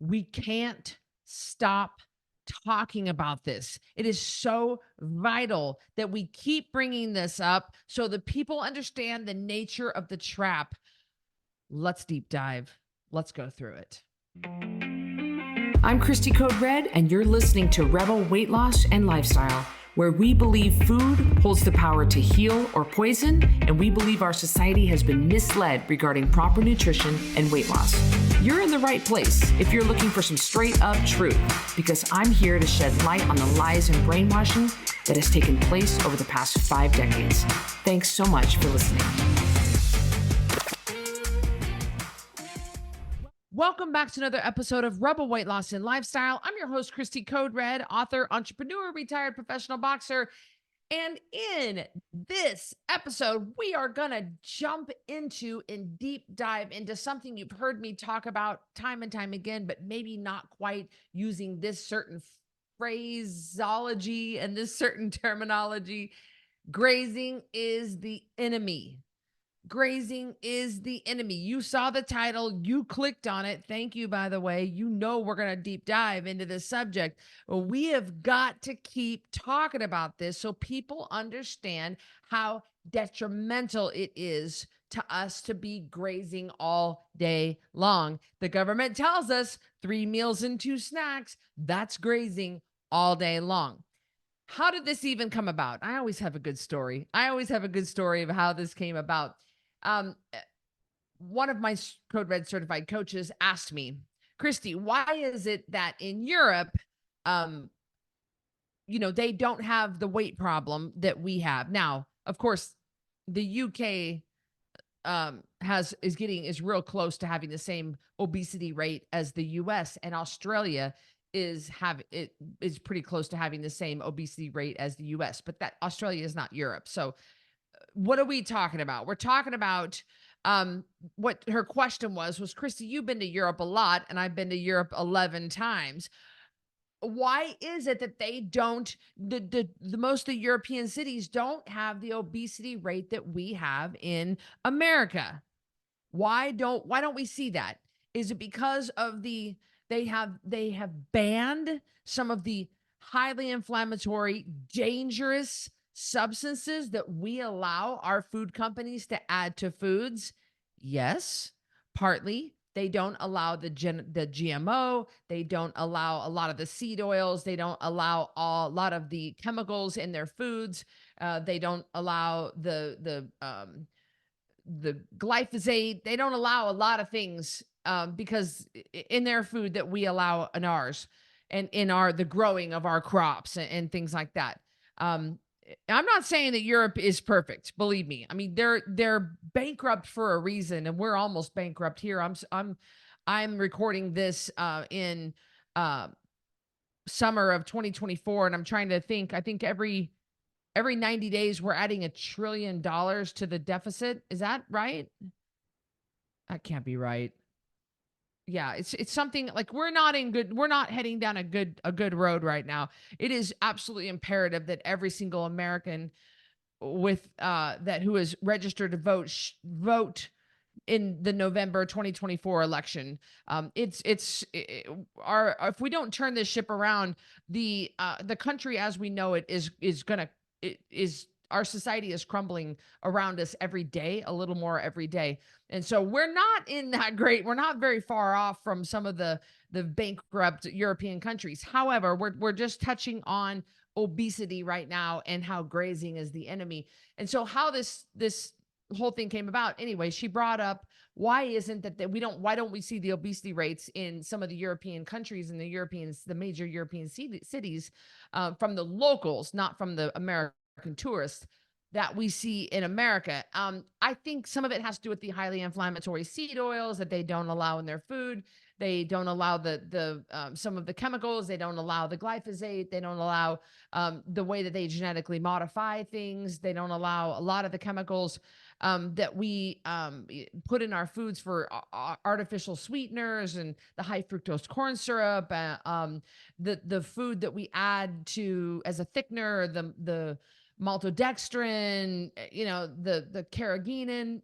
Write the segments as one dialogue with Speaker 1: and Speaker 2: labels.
Speaker 1: We can't stop talking about this. It is so vital that we keep bringing this up so that people understand the nature of the trap. Let's deep dive. Let's go through it.
Speaker 2: I'm Cristy Code Red, and you're listening to Rebel Weight Loss and Lifestyle, where we believe food holds the power to heal or poison, and we believe our society has been misled regarding proper nutrition and weight loss. You're in the right place if you're looking for some straight up truth, because I'm here to shed light on the lies and brainwashing that has taken place over the past 5 decades. Thanks so much for listening.
Speaker 1: Welcome back to another episode of Rebel Weight Loss and Lifestyle. I'm your host, Cristy Code Red, author, entrepreneur, retired professional boxer. And in this episode, we are going to jump into and deep dive into something you've heard me talk about time and time again, but maybe not quite using this certain phraseology and this certain terminology. Grazing is the enemy. Grazing is the enemy. You saw the title, you clicked on it. Thank you, by the way. You know we're going to deep dive into this subject. Well, we have got to keep talking about this so people understand how detrimental it is to us to be grazing all day long. The government tells us 3 meals and 2 snacks. That's grazing all day long. How did this even come about? I always have a good story. Of how this came about. One of my Code Red certified coaches asked me, Cristy, why is it that in Europe, they don't have the weight problem that we have? Now, of course, the UK is real close to having the same obesity rate as the US, and Australia is pretty close to having the same obesity rate as the US, but that Australia is not Europe. So what are we talking about? We're talking about what her question was, Cristy, you've been to Europe a lot, and I've been to Europe 11 times. Why is it that they don't, the most of the European cities don't have the obesity rate that we have in America? Why don't we see that? Is it because of they have banned some of the highly inflammatory, dangerous substances that we allow our food companies to add to foods? Yes, partly. They don't allow the GMO. They don't allow a lot of the seed oils. They don't allow a lot of the chemicals in their foods. They don't allow the glyphosate. They don't allow a lot of things because in their food that we allow in ours, and in the growing of our crops and things like that. I'm not saying that Europe is perfect. Believe me. I mean, they're bankrupt for a reason, and we're almost bankrupt here. I'm recording this in summer of 2024, and I'm trying to think. I think every 90 days we're adding $1 trillion to the deficit. Is that right? That can't be right. Yeah, it's something like we're not heading down a good road right now. It is absolutely imperative that every single American with that who is registered to vote in the November 2024 election. If we don't turn this ship around, the country as we know it is our society is crumbling around us every day, a little more every day. And so we're not very far off from some of the bankrupt European countries. However, we're just touching on obesity right now and how grazing is the enemy. And so how this whole thing came about. Anyway, she brought up, why don't we see the obesity rates in some of the European countries and the major European cities from the locals, not from the American tourists that we see in America. I think some of it has to do with the highly inflammatory seed oils that they don't allow in their food. They don't allow some of the chemicals. They don't allow the glyphosate. They don't allow the way that they genetically modify things. They don't allow a lot of the chemicals that we put in our foods for artificial sweeteners and the high fructose corn syrup, the food that we add to as a thickener, the maltodextrin, the carrageenan,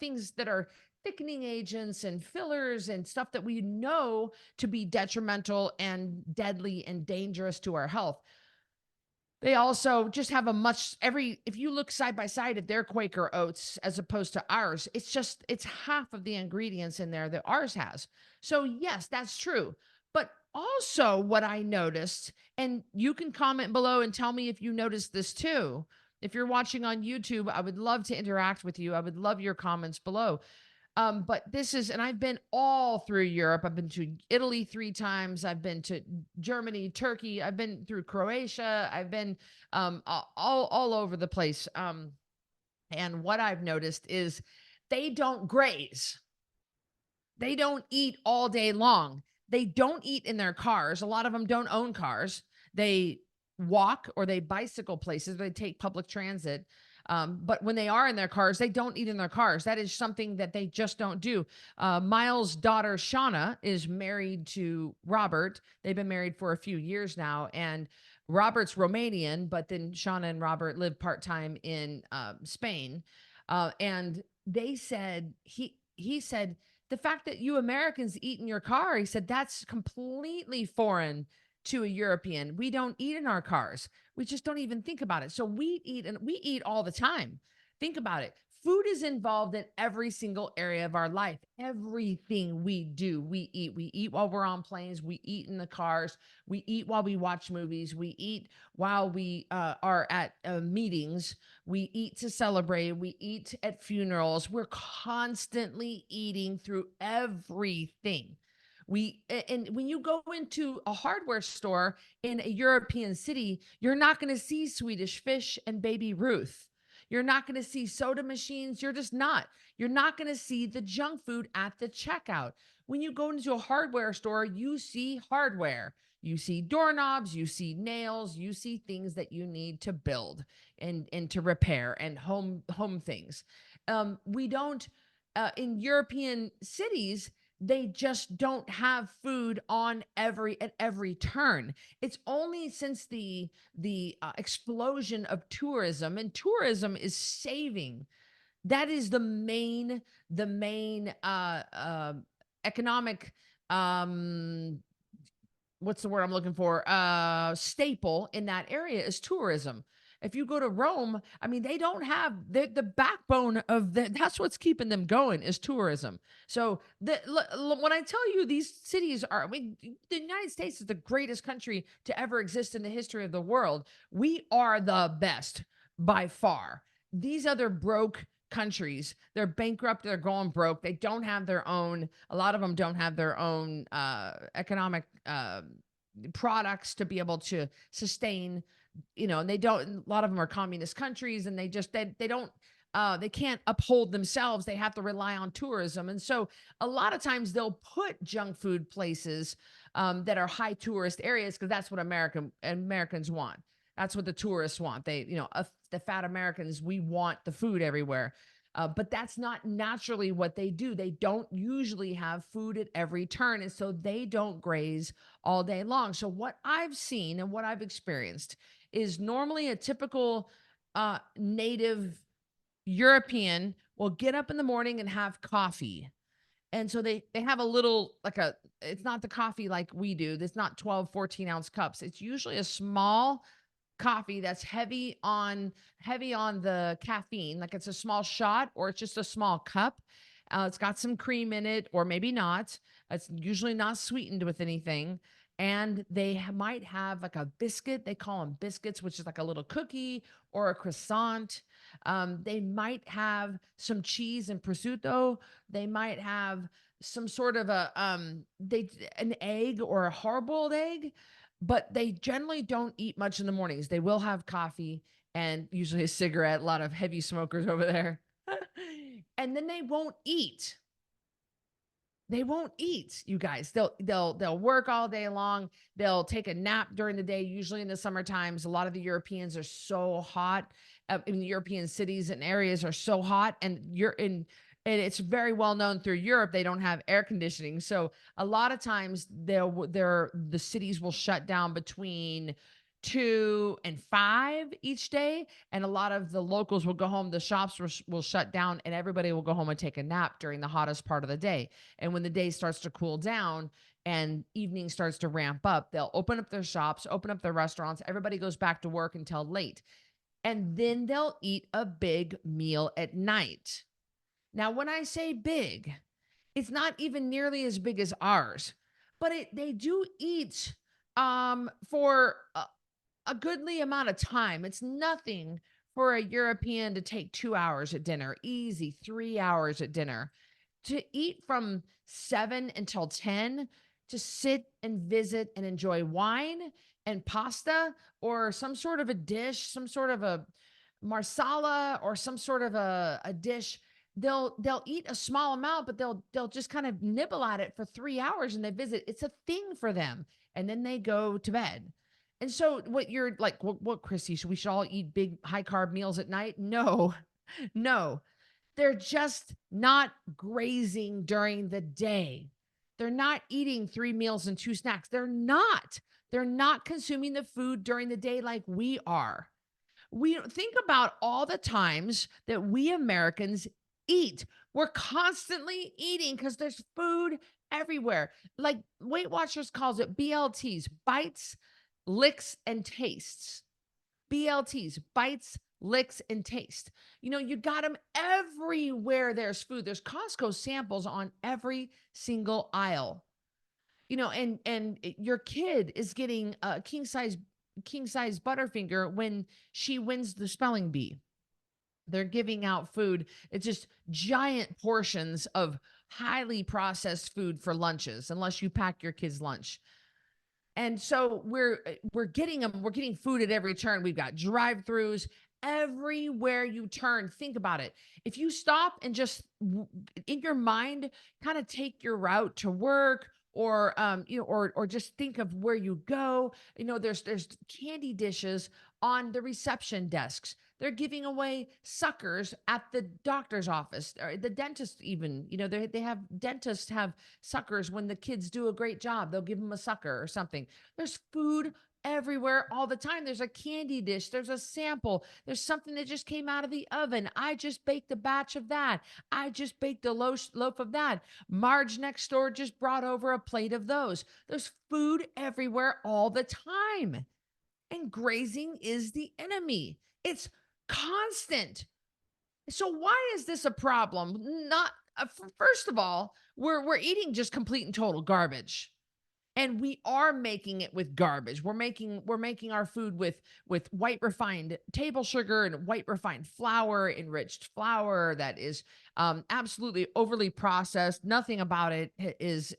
Speaker 1: things that are thickening agents and fillers and stuff that we know to be detrimental and deadly and dangerous to our health. They also just have a much every if you look side by side at their Quaker oats as opposed to ours, it's half of the ingredients in there that ours has. So yes, that's true. But also what I noticed, and you can comment below and tell me if you noticed this too. If you're watching on YouTube, I would love to interact with you. I would love your comments below. But this is, and I've been all through Europe. I've been to Italy 3 times. I've been to Germany, Turkey. I've been through Croatia. I've been all over the place. And what I've noticed is they don't graze. They don't eat all day long. They don't eat in their cars. A lot of them don't own cars. They walk or they bicycle places. They take public transit. But when they are in their cars, they don't eat in their cars. That is something that they just don't do. Miles' daughter, Shauna, is married to Robert. They've been married for a few years now. And Robert's Romanian, but then Shauna and Robert live part-time in Spain. And they said, he said, the fact that you Americans eat in your car, he said, that's completely foreign to a European. We don't eat in our cars. We just don't even think about it. So we eat, and we eat all the time. Think about it. Food is involved in every single area of our life. Everything we do, we eat. We eat while we're on planes. We eat in the cars. We eat while we watch movies. We eat while we are at meetings. We eat to celebrate. We eat at funerals. We're constantly eating through everything. And when you go into a hardware store in a European city, you're not going to see Swedish Fish and Baby Ruth. You're not going to see soda machines. You're just not. You're not going to see the junk food at the checkout. When you go into a hardware store, you see hardware. You see doorknobs, you see nails, you see things that you need to build and to repair and home things. We don't in European cities, they just don't have food on at every turn. It's only since the explosion of tourism, and tourism is saving. That is the main economic what's the word I'm looking for? Staple in that area is tourism. If you go to Rome, I mean, they don't have the backbone of that's what's keeping them going is tourism. So when I tell you these cities are, I mean, the United States is the greatest country to ever exist in the history of the world. We are the best by far. These other broke countries, they're bankrupt, they're going broke. They don't have their own, a lot of them don't have their own economic products to be able to sustain, and they don't, a lot of them are communist countries, and they don't they can't uphold themselves. They have to rely on tourism. And so a lot of times they'll put junk food places that are high tourist areas because that's what Americans want. That's what the tourists want. They, the fat Americans, we want the food everywhere. But that's not naturally what they do. They don't usually have food at every turn. And so they don't graze all day long. So what I've seen and what I've experienced is normally a typical native European will get up in the morning and have coffee. And so they have a little, it's not the coffee like we do. It's not 12, 14-ounce cups. It's usually a small coffee that's heavy on the caffeine. Like it's a small shot or it's just a small cup. It's got some cream in it, or maybe not. It's usually not sweetened with anything. And they might have like a biscuit. They call them biscuits, which is like a little cookie or a croissant. They might have some cheese and prosciutto. They might have some sort of an egg or a hard-boiled egg, but they generally don't eat much in the mornings. They will have coffee and usually a cigarette. A lot of heavy smokers over there. And then they won't eat. They won't eat, you guys. They'll work all day long. They'll take a nap during the day. Usually in the summer times, a lot of the Europeans are so hot. In the European cities and areas are so hot, and it's very well known through Europe. They don't have air conditioning, so a lot of times the cities will shut down between 2, and 5 each day. And a lot of the locals will go home. The shops will shut down and everybody will go home and take a nap during the hottest part of the day. And when the day starts to cool down and evening starts to ramp up, they'll open up their shops, open up their restaurants. Everybody goes back to work until late. And then they'll eat a big meal at night. Now, when I say big, it's not even nearly as big as ours, but they do eat for a goodly amount of time. It's nothing for a European to take 2 hours at dinner, easy 3 hours at dinner, to eat from 7 until 10, to sit and visit and enjoy wine and pasta or some sort of a dish, some sort of a marsala or some sort of a dish. They'll eat a small amount, but they'll just kind of nibble at it for 3 hours and they visit. It's a thing for them. And then they go to bed. And so what you're like, what Chrissy, should we should all eat big high carb meals at night? No, no. They're just not grazing during the day. They're not eating 3 meals and 2 snacks. They're not. They're not consuming the food during the day like we are. We think about all the times that we Americans eat. We're constantly eating because there's food everywhere. Like Weight Watchers calls it BLTs, bites, licks, and tastes. BLTs, bites, licks, and taste. You got them everywhere. There's food. There's Costco samples on every single aisle. And your kid is getting a king size Butterfinger when she wins the spelling bee. They're giving out food. It's just giant portions of highly processed food for lunches, unless you pack your kids' lunch. And so we're getting them. We're getting food at every turn. We've got drive-throughs everywhere you turn. Think about it. If you stop and just in your mind kind of take your route to work, or or just think of where you go. There's candy dishes on the reception desks. They're giving away suckers at the doctor's office or the dentist. Even they have dentists have suckers. When the kids do a great job, they'll give them a sucker or something. There's food everywhere all the time. There's a candy dish, there's a sample, there's something that just came out of the oven. I just baked a batch of that. I just baked a loaf of that. Marge next door just brought over a plate of those. There's food everywhere all the time. And grazing is the enemy. It's constant. So why is this a problem? Not first of all, we're eating just complete and total garbage. And we are making it with garbage. We're making our food with white refined table sugar and white refined flour, enriched flour that is absolutely overly processed. Nothing about it is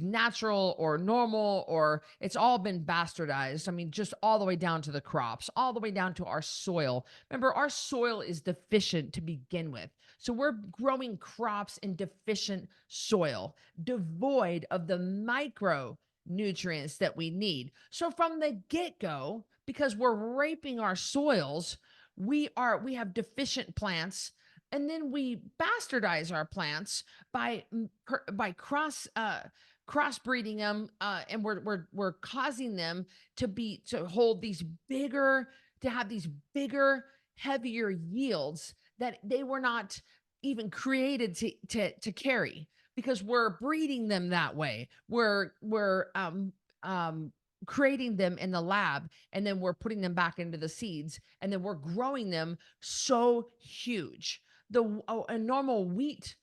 Speaker 1: natural or normal, or it's all been bastardized. I mean, just all the way down to the crops, all the way down to our soil. Remember, our soil is deficient to begin with. So we're growing crops in deficient soil, devoid of the micronutrients that we need. So from the get-go, because we're raping our soils, we have deficient plants, and then we bastardize our plants by crossbreeding them, and we're causing them to hold to have these bigger, heavier yields that they were not even created to carry, because we're breeding them that way. We're creating them in the lab, and then we're putting them back into the seeds, and then we're growing them so huge. A normal wheat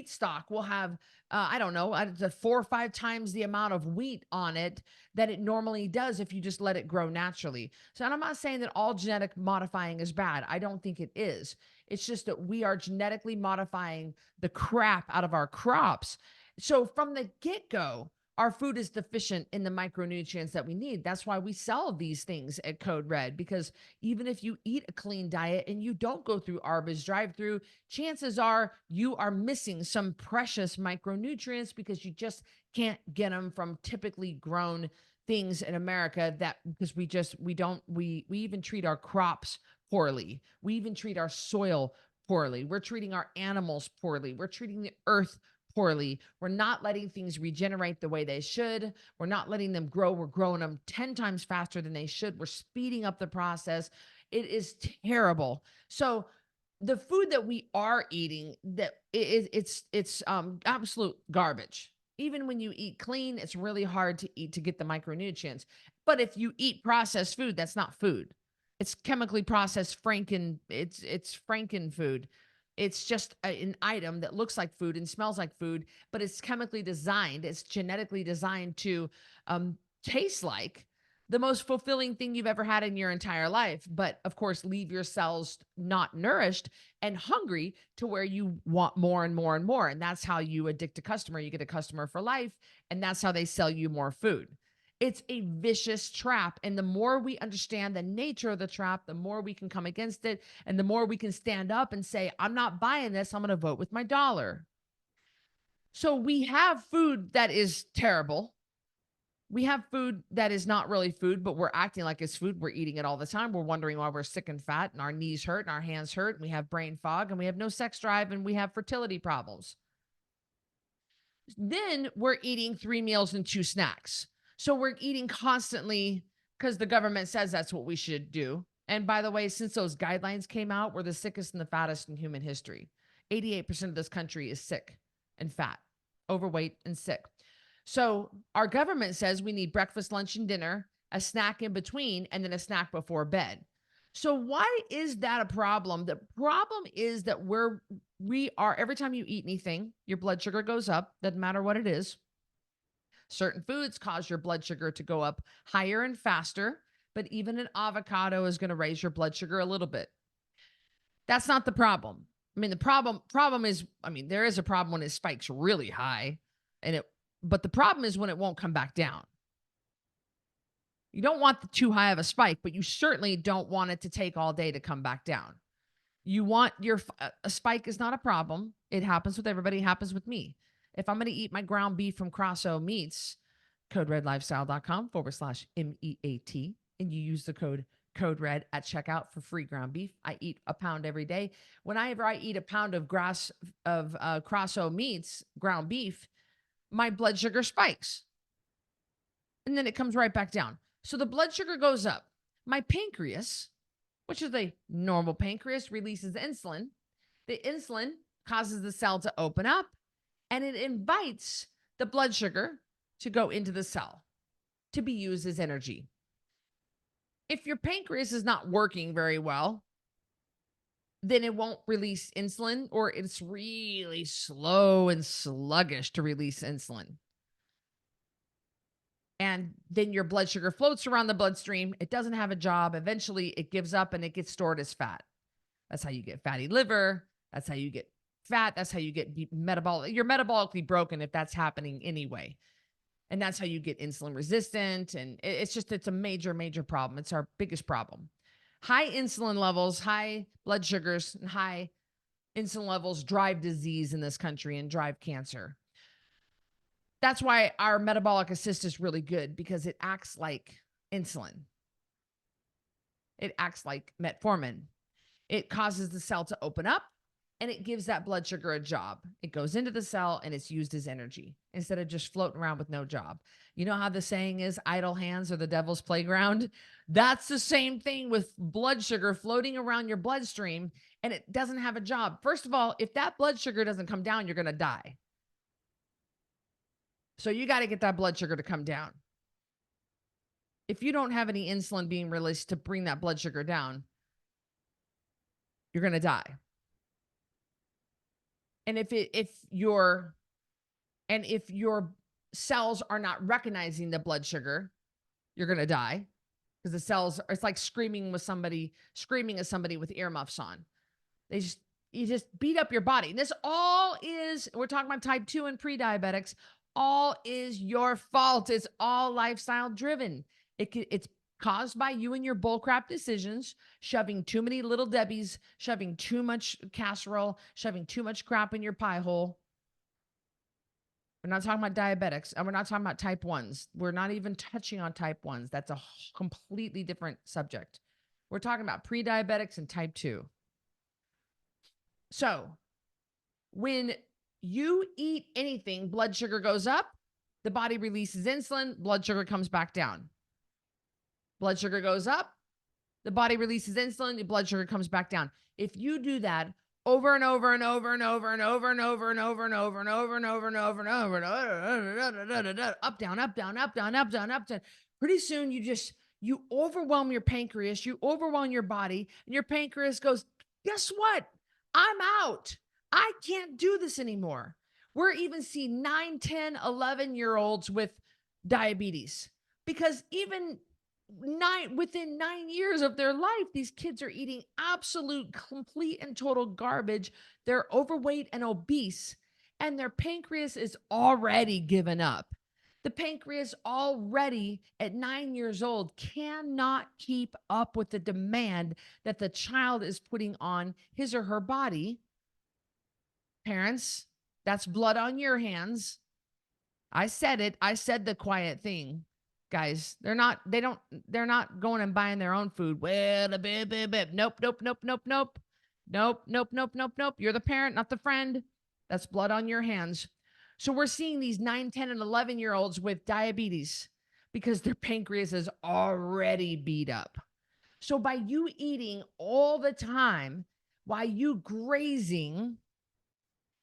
Speaker 1: stock will have I don't know, 4 or 5 times the amount of wheat on it that it normally does if you just let it grow naturally. So, and I'm not saying that all genetic modifying is bad. I don't think it is. It's just that we are genetically modifying the crap out of our crops. So from the get-go, our food is deficient in the micronutrients that we need. That's why we sell these things at Code Red, because even if you eat a clean diet and you don't go through Arby's drive-through, chances are you are missing some precious micronutrients because you just can't get them from typically grown things in America, that because we even treat our crops poorly. We even treat our soil poorly. We're treating our animals poorly. We're treating the earth poorly. We're not letting things regenerate the way they should. We're not letting them grow. We're growing them 10 times faster than they should. We're speeding up the process. It is terrible. So the food that we are eating, it's absolute garbage. Even when you eat clean, it's really hard to eat to get the micronutrients. But if you eat processed food, that's not food. It's chemically processed it's Franken food. It's just an item that looks like food and smells like food, but it's chemically designed. It's genetically designed to taste like the most fulfilling thing you've ever had in your entire life. But of course, leave your cells not nourished and hungry to where you want more and more and more. And that's how you addict a customer. You get a customer for life, and that's how they sell you more food. It's a vicious trap. And the more we understand the nature of the trap, the more we can come against it. And the more we can stand up and say, I'm not buying this. I'm going to vote with my dollar. So we have food that is terrible. We have food that is not really food, but we're acting like it's food. We're eating it all the time. We're wondering why we're sick and fat and our knees hurt and our hands hurt. And we have brain fog and we have no sex drive and we have fertility problems. Then we're eating 3 meals and 2 snacks. So we're eating constantly because the government says that's what we should do. And by the way, since those guidelines came out, we're the sickest and the fattest in human history. 88% of this country is sick and fat, overweight and sick. So our government says we need breakfast, lunch, and dinner, a snack in between, and then a snack before bed. So why is that a problem? The problem is that we are, every time you eat anything, your blood sugar goes up, doesn't matter what it is. Certain foods cause your blood sugar to go up higher and faster, but even an avocado is going to raise your blood sugar a little bit. That's not the problem. I mean, the problem is, there is a problem when it spikes really high, but the problem is when it won't come back down. You don't want the too high of a spike, but you certainly don't want it to take all day to come back down. You want a spike is not a problem. It happens with everybody. It happens with me. If I'm going to eat my ground beef from Crosso Meats, coderedlifestyle.com/MEAT, and you use the code RED at checkout for free ground beef. I eat a pound every day. Whenever I eat a pound of Crosso Meats ground beef, my blood sugar spikes. And then it comes right back down. So the blood sugar goes up. My pancreas, which is a normal pancreas, releases insulin. The insulin causes the cell to open up, and it invites the blood sugar to go into the cell to be used as energy. If your pancreas is not working very well, then it won't release insulin, or it's really slow and sluggish to release insulin. And then your blood sugar floats around the bloodstream. It doesn't have a job. Eventually, it gives up and it gets stored as fat. That's how you get fatty liver. That's how you get fat. That's how you get metabolic. You're metabolically broken if that's happening anyway. And that's how you get insulin resistant. And it's a major, major problem. It's our biggest problem. High insulin levels, high blood sugars, and high insulin levels drive disease in this country and drive cancer. That's why our metabolic assist is really good, because it acts like insulin. It acts like metformin. It causes the cell to open up, and it gives that blood sugar a job. It goes into the cell and it's used as energy instead of just floating around with no job. You know how the saying is, idle hands are the devil's playground? That's the same thing with blood sugar floating around your bloodstream and it doesn't have a job. First of all, if that blood sugar doesn't come down, you're going to die. So you got to get that blood sugar to come down. If you don't have any insulin being released to bring that blood sugar down, you're going to die. And if your cells are not recognizing the blood sugar, you're going to die, because the cells, it's like screaming at somebody with earmuffs on. You just beat up your body. And this all is, we're talking about type 2 and pre-diabetics, all is your fault. It's all lifestyle driven. It's caused by you and your bullcrap decisions, shoving too many little Debbies, shoving too much casserole, shoving too much crap in your pie hole. We're not talking about diabetics, and we're not talking about type 1s. We're not even touching on type 1s. That's a completely different subject. We're talking about pre-diabetics and type 2. So when You eat anything, blood sugar goes up, the body releases insulin, blood sugar comes back down. Blood sugar goes up, the body releases insulin, your blood sugar comes back down. If you do that over and over and over and over and over and over and over and over and over and over and over and over and over, up, down, up, down, up, down, up, down, up, down, pretty soon you overwhelm your pancreas, you overwhelm your body, and your pancreas goes, guess what? I'm out. I can't do this anymore. We're even seeing 9, 10, 11-year-olds with diabetes because even within 9 years of their life, these kids are eating absolute, complete, and total garbage. They're overweight and obese, and their pancreas is already given up. The pancreas already at 9 years old cannot keep up with the demand that the child is putting on his or her body. Parents, that's blood on your hands. I said it. I said the quiet thing. Guys, they're not going and buying their own food. Well, nope, nope, nope, nope, nope. Nope, nope, nope, nope, nope. You're the parent, not the friend. That's blood on your hands. So we're seeing these 9, 10, and 11-year-olds with diabetes because their pancreas is already beat up. So by you eating all the time, while you grazing,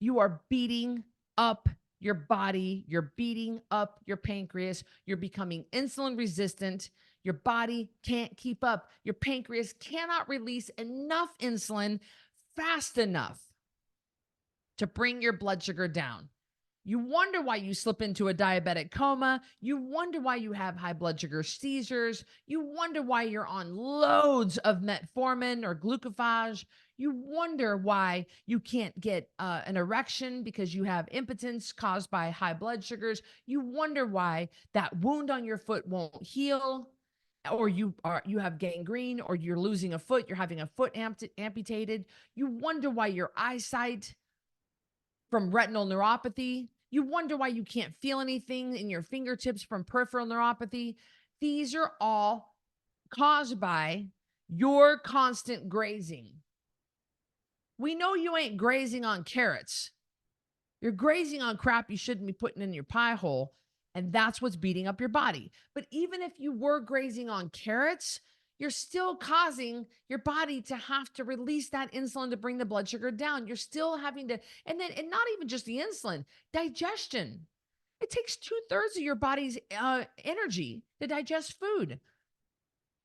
Speaker 1: you are beating up your body, you're beating up your pancreas, you're becoming insulin resistant, your body can't keep up. Your pancreas cannot release enough insulin fast enough to bring your blood sugar down. You wonder why you slip into a diabetic coma. You wonder why you have high blood sugar seizures. You wonder why you're on loads of metformin or glucophage. You wonder why you can't get an erection because you have impotence caused by high blood sugars. You wonder why that wound on your foot won't heal, or you have gangrene, or you're losing a foot, you're having a foot amputated. You wonder why your eyesight from retinal neuropathy. You wonder why you can't feel anything in your fingertips from peripheral neuropathy. These are all caused by your constant grazing. We know you ain't grazing on carrots. You're grazing on crap you shouldn't be putting in your pie hole, and that's what's beating up your body. But even if you were grazing on carrots, you're still causing your body to have to release that insulin to bring the blood sugar down. You're still having to, and not even just the insulin, digestion. It takes 2/3 of your body's energy to digest food.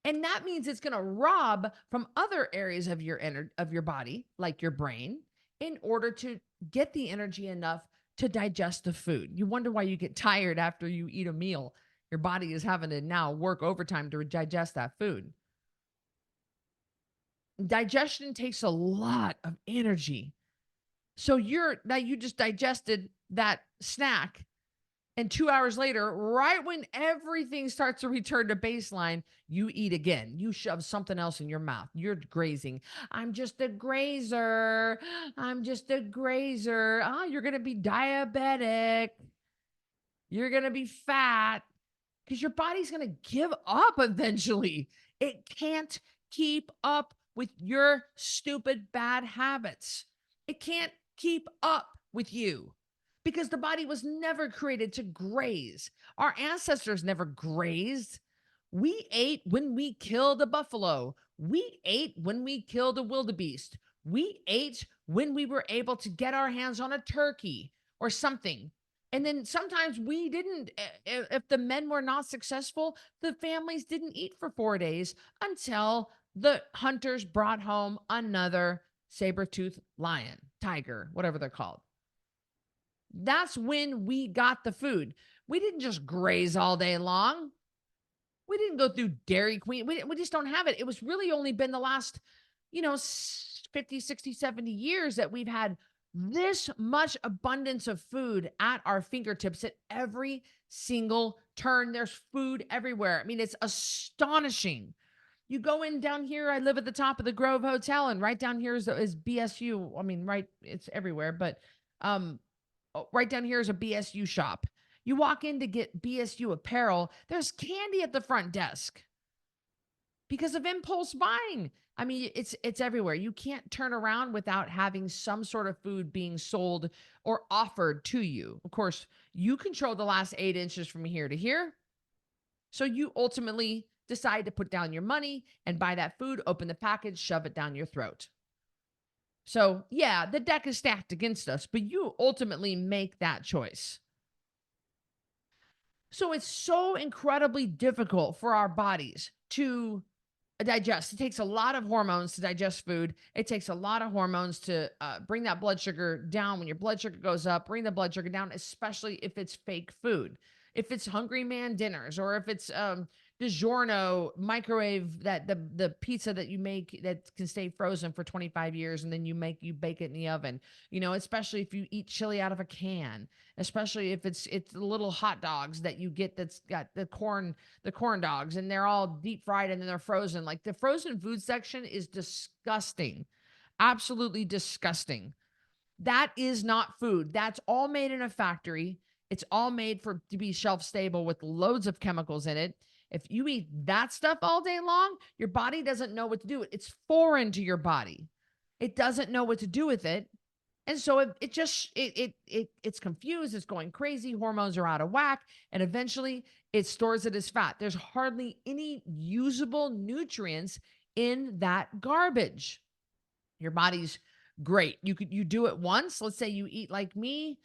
Speaker 1: And that means it's going to rob from other areas of your body, like your brain, in order to get the energy enough to digest the food. You wonder why you get tired after you eat a meal. Your body is having to now work overtime to digest that food. Digestion takes a lot of energy. So you just digested that snack, and 2 hours later, right when everything starts to return to baseline, you eat again. You shove something else in your mouth. You're grazing. I'm just a grazer. I'm just a grazer. Oh, you're going to be diabetic. You're going to be fat because your body's going to give up eventually. It can't keep up with your stupid bad habits. It can't keep up with you. Because the body was never created to graze. Our ancestors never grazed. We ate when we killed a buffalo. We ate when we killed a wildebeest. We ate when we were able to get our hands on a turkey or something. And then sometimes we didn't. If the men were not successful, the families didn't eat for 4 days until the hunters brought home another saber-toothed lion, tiger, whatever they're called. That's when we got the food. We didn't just graze all day long. We didn't go through Dairy Queen. We just don't have it. It was really only been the last, 50, 60, 70 years that we've had this much abundance of food at our fingertips at every single turn. There's food everywhere. I mean, it's astonishing. You go in down here, I live at the top of the Grove Hotel, and right down here is BSU. I mean, right, it's everywhere, but right down here is a BSU shop. You walk in to get BSU apparel, there's candy at the front desk because of impulse buying. I mean, it's everywhere. You can't turn around without having some sort of food being sold or offered to you. Of course, you control the last 8 inches from here to here. So you ultimately decide to put down your money and buy that food, open the package, shove it down your throat. So, yeah, the deck is stacked against us, but you ultimately make that choice. So it's so incredibly difficult for our bodies to digest. It takes a lot of hormones to digest food. It takes a lot of hormones to bring that blood sugar down. When your blood sugar goes up, bring the blood sugar down, especially if it's fake food. If it's Hungry Man dinners, or if it's DiGiorno microwave, that the pizza that you make that can stay frozen for 25 years and then you bake it in the oven. Especially if you eat chili out of a can, especially if it's the little hot dogs that you get that's got the corn dogs, and they're all deep fried and then they're frozen. Like, the frozen food section is disgusting. Absolutely disgusting. That is not food. That's all made in a factory. It's all made to be shelf stable with loads of chemicals in it. If you eat that stuff all day long, your body doesn't know what to do with it. It's foreign to your body. It doesn't know what to do with it. And so it's confused. It's going crazy. Hormones are out of whack. And eventually it stores it as fat. There's hardly any usable nutrients in that garbage. Your body's great. You do it once. Let's say you eat like me.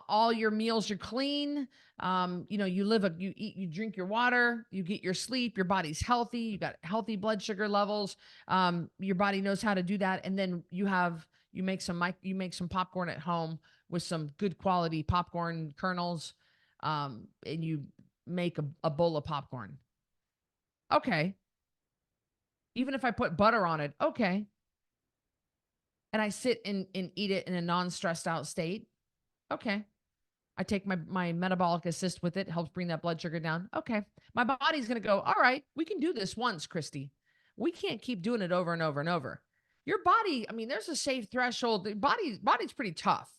Speaker 1: All your meals are clean. You eat, you drink your water, you get your sleep, your body's healthy, you got healthy blood sugar levels. Your body knows how to do that. And then you make some popcorn at home with some good quality popcorn kernels. And you make a bowl of popcorn. Okay. Even if I put butter on it, okay. And I sit and eat it in a non-stressed out state. Okay. I take my metabolic assist with it, helps bring that blood sugar down. Okay. My body's going to go, all right, we can do this once, Cristy. We can't keep doing it over and over and over. Your body, I mean, there's a safe threshold. The body's pretty tough.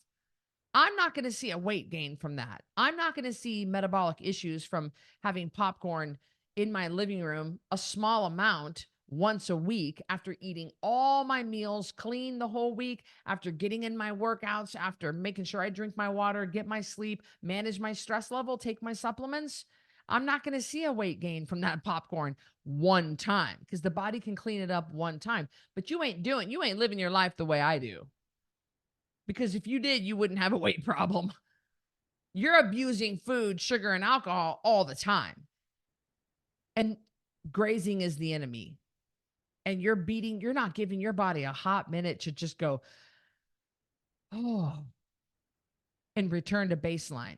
Speaker 1: I'm not going to see a weight gain from that. I'm not going to see metabolic issues from having popcorn in my living room, a small amount once a week, after eating all my meals clean the whole week, after getting in my workouts, after making sure I drink my water, get my sleep, manage my stress level, take my supplements. I'm not going to see a weight gain from that popcorn one time, because the body can clean it up one time. But you ain't living your life the way I do. Because if you did, you wouldn't have a weight problem. You're abusing food, sugar, and alcohol all the time. And grazing is the enemy. And you're not giving your body a hot minute to just go, oh, and return to baseline.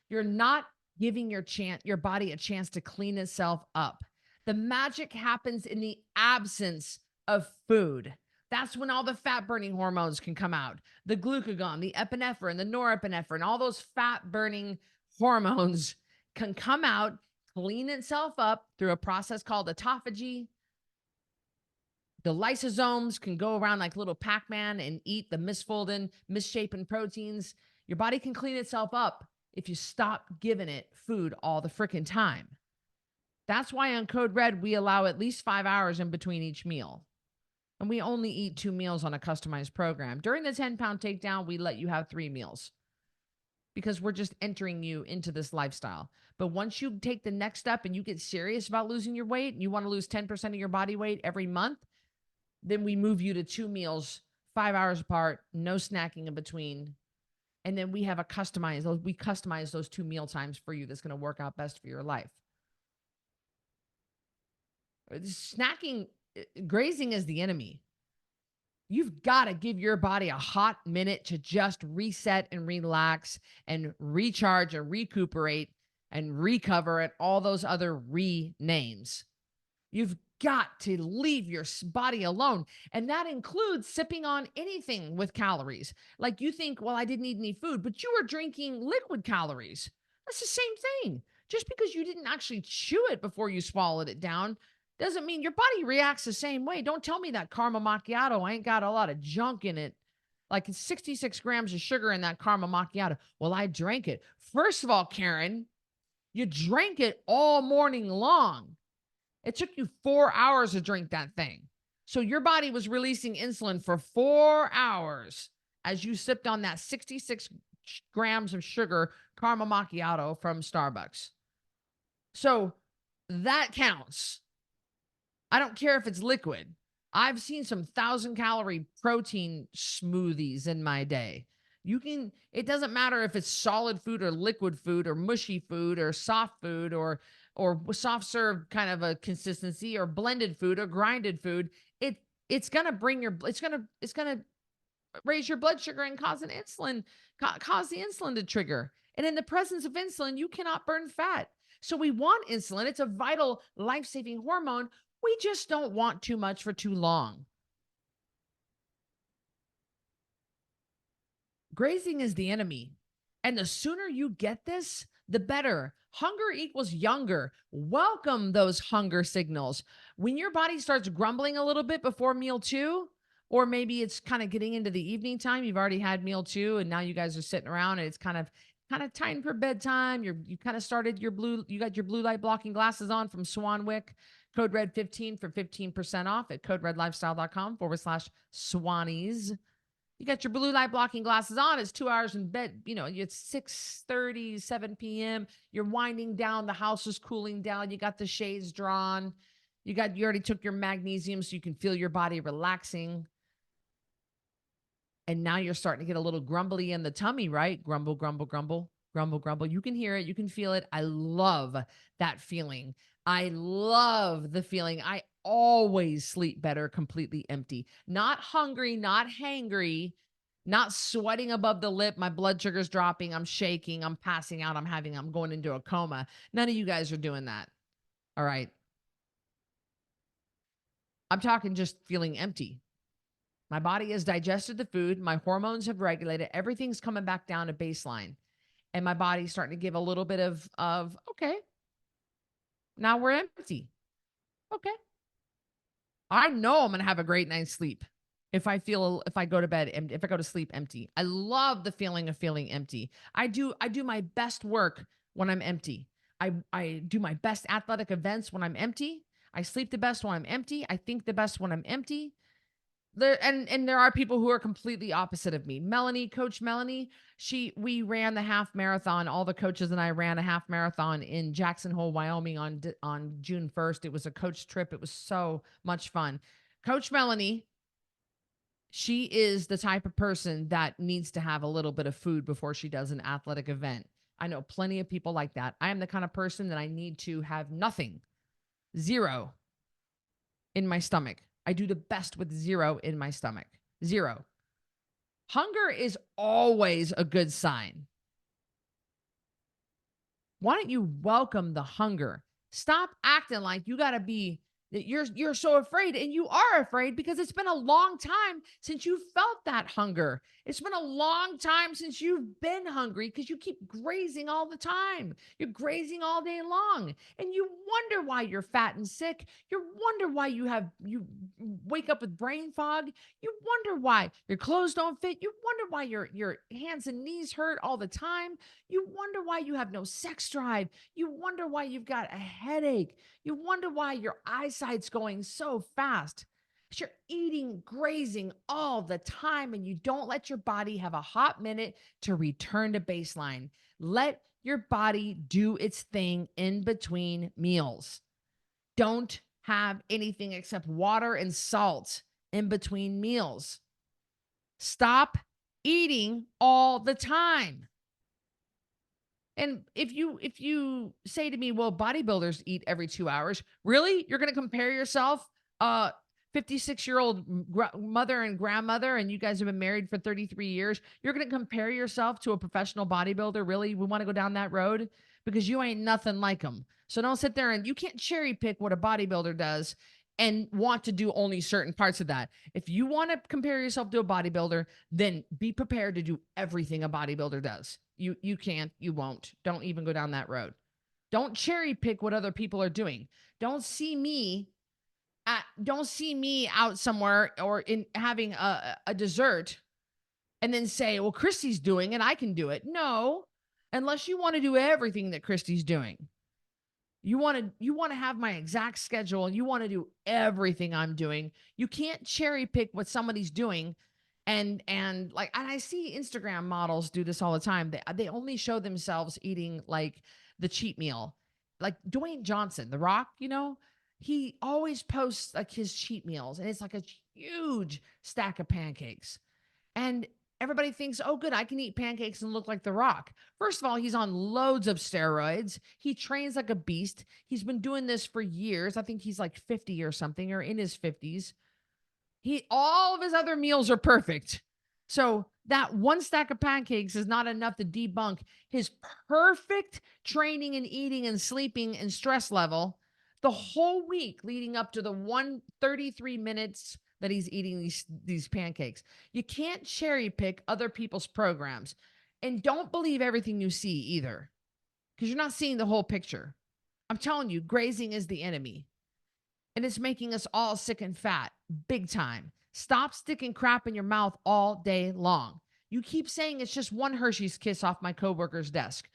Speaker 1: You're not giving your body a chance to clean itself up. The magic happens in the absence of food. That's when all the fat burning hormones can come out. The glucagon, the epinephrine, the norepinephrine, all those fat burning hormones can come out, clean itself up through a process called autophagy. The lysosomes can go around like little Pac-Man and eat the misshapen proteins. Your body can clean itself up if you stop giving it food all the freaking time. That's why on Code Red, we allow at least 5 hours in between each meal. And we only eat 2 meals on a customized program. During the 10-pound takedown, we let you have 3 meals because we're just entering you into this lifestyle. But once you take the next step and you get serious about losing your weight and you want to lose 10% of your body weight every month, then we move you to 2 meals, 5 hours apart, no snacking in between. And then we customize those 2 meal times for you that's going to work out best for your life. Grazing is the enemy. You've got to give your body a hot minute to just reset and relax and recharge and recuperate and recover and all those other names. You've got to leave your body alone. And that includes sipping on anything with calories. Like, you think, well, I didn't eat any food, but you were drinking liquid calories. That's the same thing. Just because you didn't actually chew it before you swallowed it down doesn't mean your body reacts the same way. Don't tell me that caramel macchiato ain't got a lot of junk in it. Like, it's 66 grams of sugar in that caramel macchiato. Well, I drank it. First of all, Karen, you drank it all morning long. It took you 4 hours to drink that thing. So your body was releasing insulin for 4 hours as you sipped on that 66 grams of sugar caramel macchiato from Starbucks. So that counts. I don't care if it's liquid. I've seen some 1,000 calorie protein smoothies in my day. It doesn't matter if it's solid food or liquid food or mushy food or soft food or soft serve kind of a consistency or blended food or grinded food. It's going to it's going to raise your blood sugar and cause cause the insulin to trigger. And in the presence of insulin, you cannot burn fat. So we want insulin. It's a vital life-saving hormone. We just don't want too much for too long. Grazing is the enemy. And the sooner you get this, the better. Hunger equals younger. Welcome those hunger signals. When your body starts grumbling a little bit before meal 2, or maybe it's kind of getting into the evening time, you've already had meal 2 and now you guys are sitting around and it's kind of time for bedtime. You kind of started you got your blue light blocking glasses on from Swanwick. Code red 15 for 15% off at coderedlifestyle.com/Swannies. You got your blue light blocking glasses on. It's 2 hours in bed. It's 6:30, 7 p.m. You're winding down. The house is cooling down. You got the shades drawn. You already took your magnesium so you can feel your body relaxing. And now you're starting to get a little grumbly in the tummy, right? Grumble, grumble, grumble, grumble, grumble. You can hear it. You can feel it. I love that feeling. I love the feeling. I always sleep better completely empty. Not hungry, not hangry, not sweating above the lip. My blood sugar's dropping. I'm shaking. I'm passing out. I'm going into a coma. None of you guys are doing that. All right. I'm talking just feeling empty. My body has digested the food. My hormones have regulated. Everything's coming back down to baseline. And my body's starting to give a little bit of okay, now we're empty. Okay. I know I'm going to have a great night's sleep if I go to bed, if I go to sleep empty. I love the feeling of feeling empty. I do my best work when I'm empty. I do my best athletic events when I'm empty. I sleep the best when I'm empty. I think the best when I'm empty. There are people who are completely opposite of me. Coach Melanie, we ran the half marathon. All the coaches and I ran a half marathon in Jackson Hole, Wyoming on June 1st. It was a coach trip. It was so much fun. Coach Melanie, she is the type of person that needs to have a little bit of food before she does an athletic event. I know plenty of people like that. I am the kind of person that I need to have nothing, zero in my stomach. I do the best with zero in my stomach. Zero. Hunger is always a good sign. Why don't you welcome the hunger? Stop acting like you got to be that you're so afraid, and you are afraid because it's been a long time since you felt that hunger. It's been a long time since you've been hungry because you keep grazing all the time. You're grazing all day long, and you wonder why you're fat and sick. You wonder why you wake up with brain fog. You wonder why your clothes don't fit. You wonder why your hands and knees hurt all the time. You wonder why you have no sex drive. You wonder why you've got a headache. You wonder why your eyesight's going so fast. You're eating, grazing all the time, and you don't let your body have a hot minute to return to baseline. Let your body do its thing in between meals. Don't have anything except water and salt in between meals. Stop eating all the time. And if you say to me, well, bodybuilders eat every 2 hours, really? You're going to compare yourself, 56-year-old mother and grandmother, and you guys have been married for 33 years. You're going to compare yourself to a professional bodybuilder? Really? We want to go down that road? Because you ain't nothing like them. So don't sit there and you can't cherry pick what a bodybuilder does and want to do only certain parts of that. If you want to compare yourself to a bodybuilder, then be prepared to do everything a bodybuilder does. You can't, you won't. Don't even go down that road. Don't cherry pick what other people are doing. Don't see me out somewhere or in having a dessert and then say, well, Cristy's doing it, I can do it. No, unless you want to do everything that Cristy's doing. You want to have my exact schedule and you want to do everything I'm doing. You can't cherry pick what somebody's doing. And I see Instagram models do this all the time. They only show themselves eating like the cheat meal. Like Dwayne Johnson, The Rock, he always posts like his cheat meals, and it's like a huge stack of pancakes. And everybody thinks, oh, good, I can eat pancakes and look like The Rock. First of all, he's on loads of steroids. He trains like a beast. He's been doing this for years. I think he's like 50 or something, or in his 50s. All of his other meals are perfect. So that one stack of pancakes is not enough to debunk his perfect training and eating and sleeping and stress level the whole week leading up to the 133 minutes that he's eating these pancakes. You can't cherry pick other people's programs. And don't believe everything you see either, because you're not seeing the whole picture. I'm telling you, grazing is the enemy. And it's making us all sick and fat, big time. Stop sticking crap in your mouth all day long. You keep saying it's just one Hershey's Kiss off my coworker's desk.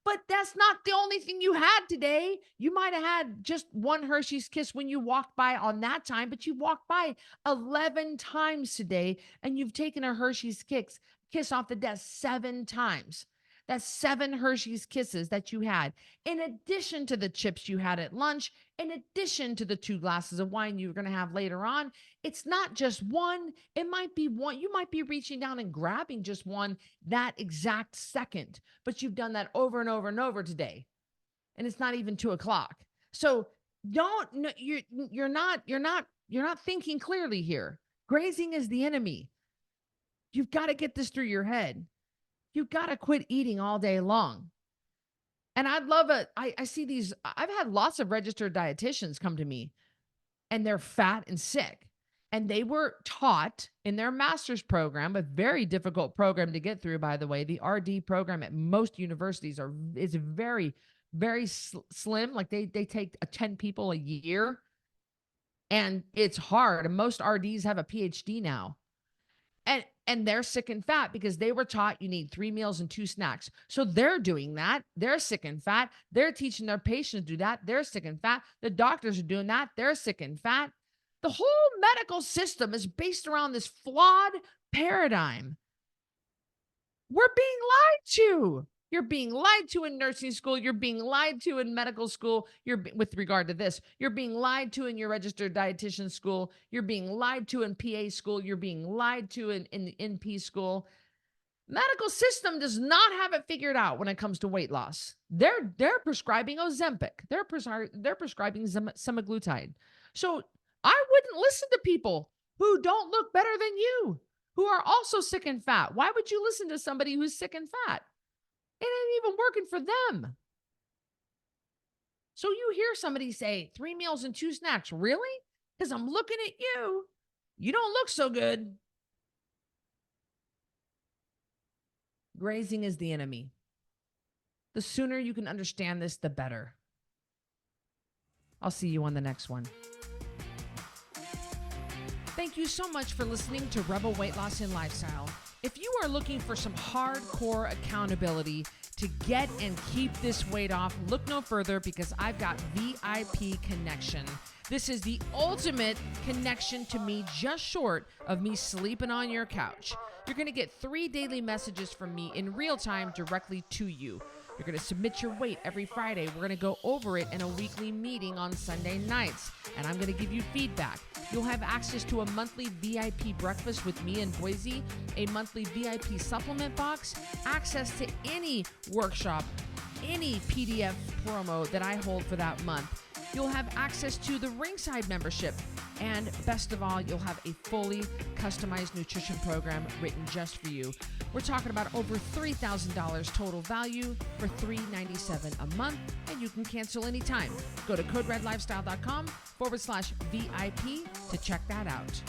Speaker 1: But that's not the only thing you had today. You might have had just one Hershey's Kiss when you walked by on that time, but you walked by 11 times today, and you've taken a Hershey's Kiss off the desk 7 times. That's 7 Hershey's Kisses that you had, in addition to the chips you had at lunch, in addition to the 2 glasses of wine you're going to have later on. It's not just one. It might be one. You might be reaching down and grabbing just one that exact second, but you've done that over and over and over today. And it's not even 2:00. So you're not thinking clearly here. Grazing is the enemy. You've got to get this through your head. You've got to quit eating all day long. And I'd love it. I see these. I've had lots of registered dietitians come to me, and they're fat and sick. And they were taught in their master's program, a very difficult program to get through, by the way. The RD program at most universities is very, very slim. Like they take 10 people a year, and it's hard. And most RDs have a PhD now. And they're sick and fat because they were taught you need 3 meals and 2 snacks. So they're doing that. They're sick and fat. They're teaching their patients to do that. They're sick and fat. The doctors are doing that. They're sick and fat. The whole medical system is based around this flawed paradigm. We're being lied to. You're being lied to in nursing school. You're being lied to in medical school. With regard to this, you're being lied to in your registered dietitian school. You're being lied to in PA school. You're being lied to in the NP school. Medical system does not have it figured out when it comes to weight loss. They're prescribing Ozempic. They're prescribing semaglutide. So I wouldn't listen to people who don't look better than you, who are also sick and fat. Why would you listen to somebody who's sick and fat? It ain't even working for them. So you hear somebody say 3 meals and 2 snacks. Really? Because I'm looking at you. You don't look so good. Grazing is the enemy. The sooner you can understand this, the better. I'll see you on the next one. Thank you so much for listening to Rebel Weight Loss and Lifestyle. If you are looking for some hardcore accountability to get and keep this weight off, look no further, because I've got VIP Connection. This is the ultimate connection to me, just short of me sleeping on your couch. You're going to get 3 daily messages from me in real time directly to you. You're going to submit your weight every Friday. We're going to go over it in a weekly meeting on Sunday nights, and I'm going to give you feedback. You'll have access to a monthly VIP breakfast with me in Boise, a monthly VIP supplement box, access to any workshop, any PDF promo that I hold for that month. You'll have access to the Ringside membership. And best of all, you'll have a fully customized nutrition program written just for you. We're talking about over $3,000 total value for $397 a month, and you can cancel anytime. Go to CodeRedLifestyle.com/VIP to check that out.